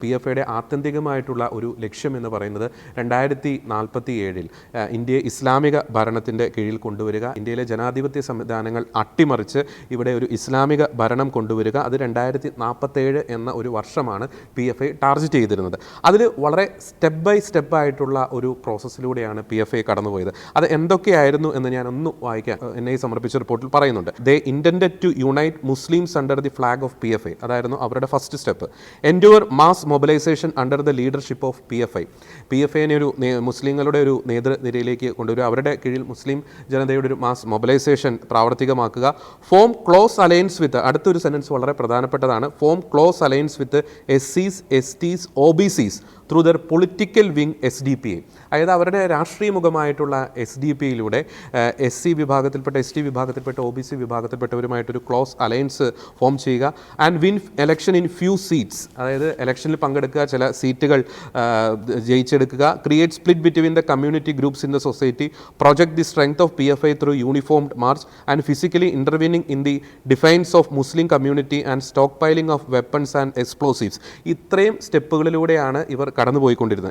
PFAയുടെ ആത്യന്തികമായിട്ടുള്ള ഒരു ലക്ഷ്യം എന്ന് പറയുന്നത് 2047 ഇന്ത്യയെ ഇസ്ലാമിക ഭരണത്തിൻ്റെ കീഴിൽ കൊണ്ടുവരിക, ഇന്ത്യയിലെ ജനാധിപത്യ സംവിധാനങ്ങൾ അട്ടിമറിച്ച് ഇവിടെ ഒരു ഇസ്ലാമിക ഭരണം കൊണ്ടുവരിക. അത് 2047 എന്ന ഒരു വർഷമാണ് PFA ടാർഗറ്റ് ചെയ്തിരുന്നത്. അതിൽ വളരെ സ്റ്റെപ്പ് ബൈ സ്റ്റെപ്പ് ആയിട്ടുള്ള ഒരു പ്രോസസ്സിലൂടെയാണ് PFA കടന്നുപോയത്. അത് എന്തൊക്കെയായിരുന്നു എന്ന് ഞാൻ ഒന്ന് വായിക്കാൻ എന്നെ സമർപ്പിച്ച റിപ്പോർട്ടിൽ പറയുന്നുണ്ട്. They intended to unite Muslims under the flag of PFA. അതായിരുന്നു അവരുടെ first step. Endure mass mobilization under the leadership of PFA ഒരു മുസ്ലിങ്ങളുടെ ഒരു നേതൃനിരയിലേക്ക് കൊണ്ടുവരിക, അവരുടെ കീഴിൽ മുസ്ലിം ജനതയുടെ ഒരു മാസ് മൊബിലൈസേഷൻ പ്രാവർത്തികമാക്കുക. ഫോം ക്ലോസ് അലയൻസ് വിത്ത്, അടുത്തൊരു സെൻറ്റൻസ് വളരെ പ്രധാനപ്പെട്ടതാണ്, form close alliance with SCs, STs, OBCs through their political wing SDPA. അതായത് അവരുടെ രാഷ്ട്രീയ മുഖമായിട്ടുള്ള SDPയിലൂടെ SC വിഭാഗത്തിൽപ്പെട്ട, ST വിഭാഗത്തിൽപ്പെട്ട, OBC വിഭാഗത്തിൽപ്പെട്ടവരുമായിട്ടൊരു ക്ലോസ് അലയൻസ് ഫോം ചെയ്യുക. And win election in few seats, അതായത് ഇലക്ഷനിൽ പങ്കെടുക്കുക, ചില സീറ്റുകൾ ജയിച്ചെടുക്കുക. Create split between the community groups in the society. Project the strength of PFA through uniformed March and physically intervening in the defines of Muslim community and stock piling of weapons and explosives. ഇത്രയും സ്റ്റെപ്പുകളിലൂടെയാണ് ഇവർ കടന്നുപോയിക്കൊണ്ടിരുന്നത്.